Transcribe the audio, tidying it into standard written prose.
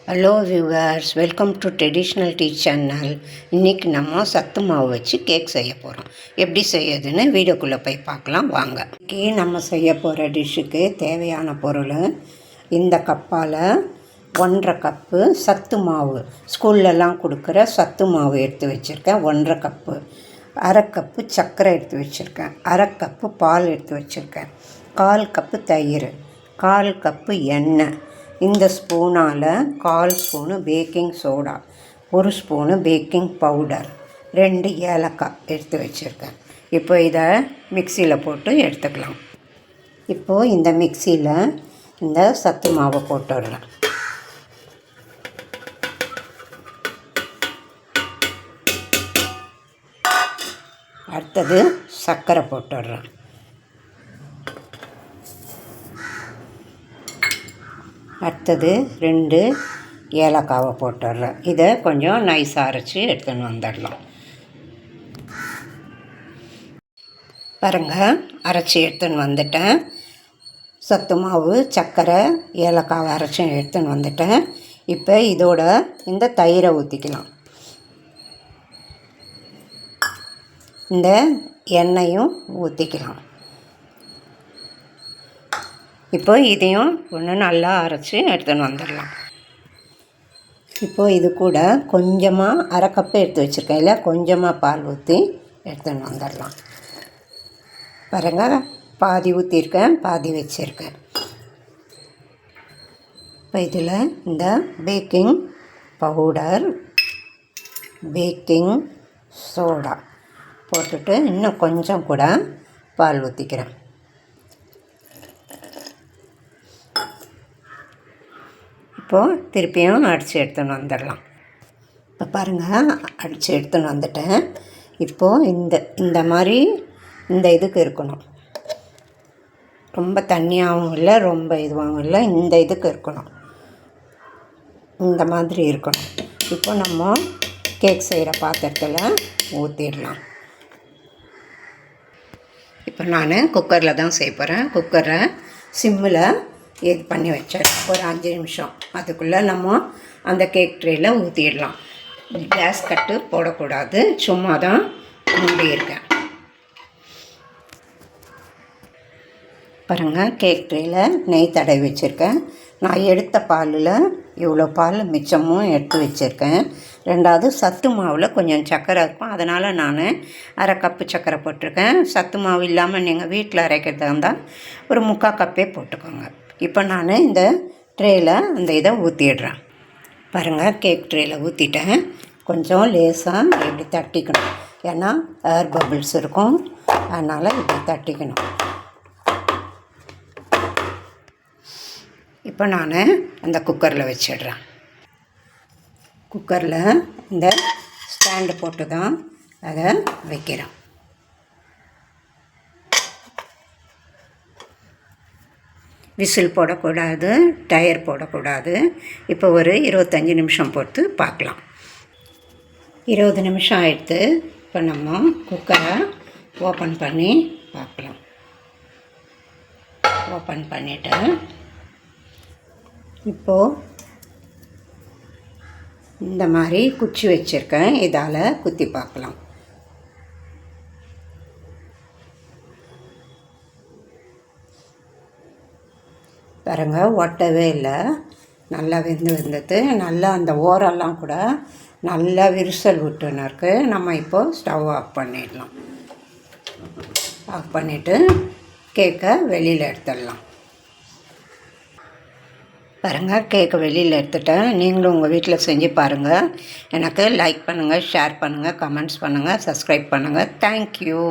Hello viewers, welcome to traditional tea channel. இன்றைக்கி நம்ம சத்து மாவு வச்சு கேக் செய்ய போகிறோம். எப்படி செய்யறதுன்னு வீடியோக்குள்ளே போய் பார்க்கலாம் வாங்க. இன்றைக்கி நம்ம செய்ய போகிற டிஷ்ஷுக்கு தேவையான பொருள் இந்த கப்பால் 1.5 கப்பு சத்து மாவு, ஸ்கூல்லலாம் கொடுக்குற சத்து மாவு எடுத்து வச்சுருக்கேன். 1.5 கப்பு, 1/2 கப்பு சர்க்கரை எடுத்து வச்சுருக்கேன், 1/2 கப்பு பால் எடுத்து வச்சுருக்கேன், 1/4 கப்பு தயிர், 1/4 கப்பு எண்ணெய். இந்த ஸ்பூனால் 1/4 spoon baking soda, 1 spoon baking powder, 2 ஏலக்காய் எடுத்து வச்சுருக்கேன். இப்போ இதை மிக்சியில் போட்டு எடுத்துக்கலாம். இப்போது இந்த மிக்சியில் இந்த சத்து மாவை போட்டுடுறேன். அடுத்தது சர்க்கரை போட்டுடுறேன். அடுத்தது 2 ஏலக்காவை போட்டுடுறேன். இதை கொஞ்சம் நைஸாக அரைச்சி எடுத்துன்னு வந்துடலாம். பாருங்கள், அரைச்சி எடுத்துன்னு வந்துட்டேன். சத்து மாவு, சர்க்கரை, ஏலக்காவை அரைச்சி எடுத்துன்னு வந்துட்டேன். இப்போ இதோட இந்த தயிரை ஊற்றிக்கலாம். இந்த எண்ணெயும் ஊற்றிக்கலாம். இப்போ இதையும் ஒன்று நல்லா அரைச்சி எடுத்துன்னு வந்துடலாம். இப்போது இது கூட கொஞ்சமாக 1/2 கப்பு எடுத்து வச்சுருக்கேன், இல்லை கொஞ்சமாக பால் ஊற்றி எடுத்துன்னு வந்துடலாம். பாருங்கள், பாதி ஊற்றிருக்கேன், பாதி வச்சுருக்கேன். இப்போ இதில் இந்த பேக்கிங் பவுடர், பேக்கிங் சோடா போட்டுட்டு இன்னும் கொஞ்சம் கூட பால் ஊற்றிக்கிறேன். இப்போது திருப்பியும் அடித்து எடுத்துன்னு வந்துடலாம். இப்போ பாருங்கள், அடித்து எடுத்துன்னு வந்துட்டேன். இப்போது இந்த மாதிரி இந்த இதுக்கு இருக்கணும். ரொம்ப தண்ணியாகவும் இல்லை, ரொம்ப இதுவாகவும் இல்லை, இந்த இதுக்கு இருக்கணும். இந்த மாதிரி இருக்கணும். இப்போ நம்ம கேக் செய்கிற பாத்திரத்தில் ஊற்றிடலாம். இப்போ நான் குக்கரில் தான் செய்ய போகிறேன். குக்கரை சிம்மில் இது பண்ணி வச்சிடலாம் ஒரு 5 நிமிஷம். அதுக்குள்ளே நம்ம அந்த கேக் ட்ரேயில் ஊற்றிடலாம். கேஸ் கட்டு போடக்கூடாது, சும்மா தான் மூடியிருக்கேன். பாருங்கள், கேக் ட்ரேயில் நெய் தடவி வச்சுருக்கேன். நான் எடுத்த பாலில் இவ்வளோ பால் மிச்சமும் எடுத்து வச்சுருக்கேன். 2வது சத்து மாவில் கொஞ்சம் சர்க்கரை இருக்கும், அதனால் நான் 1/2 கப்பு சர்க்கரை போட்டிருக்கேன். சத்து மாவு இல்லாமல் நீங்கள் வீட்டில் அரைக்கிறதா இருந்தால் ஒரு 3/4 கப்பே போட்டுக்கோங்க. இப்போ நான் இந்த ட்ரேயில் அந்த இதை ஊற்றிடுறேன். பாருங்கள், கேக் ட்ரேயில் ஊற்றிட்டேன். கொஞ்சம் லேசாக இப்படி தட்டிக்கணும், ஏன்னா ஏர் பபிள்ஸ் இருக்கும், அதனால் இப்படி தட்டிக்கணும். இப்போ நான் அந்த குக்கரில் வச்சிடுறேன். குக்கரில் இந்த ஸ்டாண்டு போட்டு தான் அதை வைக்கிறேன். விசில் போடக்கூடாது, டயர் போடக்கூடாது. இப்போ ஒரு 25 நிமிஷம் போட்டு பார்க்கலாம். 20 நிமிஷம் ஆகிடுத்து. இப்போ நம்ம குக்கரை ஓப்பன் பண்ணி பார்க்கலாம். ஓப்பன் பண்ணிவிட்டு இப்போது இந்த மாதிரி குச்சி வச்சுருக்கேன், இதால் குத்தி பார்க்கலாம். பாருங்க, ஒட்டவே இல்லை, நல்லா வெந்தது. நல்லா அந்த ஓரெல்லாம் கூட நல்லா விரிசல் விட்டுன்னு இருக்குது. நம்ம இப்போது ஸ்டவ் ஆஃப் பண்ணிடலாம். ஆஃப் பண்ணிவிட்டு கேக்கை வெளியில் எடுத்துடலாம். பாருங்கள், கேக்கை வெளியில் எடுத்துட்டேன். நீங்களும் உங்கள் வீட்டில் செஞ்சு பாருங்கள். எனக்கு லைக் பண்ணுங்கள், ஷேர் பண்ணுங்கள், கமெண்ட்ஸ் பண்ணுங்கள், சப்ஸ்கிரைப் பண்ணுங்கள். தேங்க்யூ.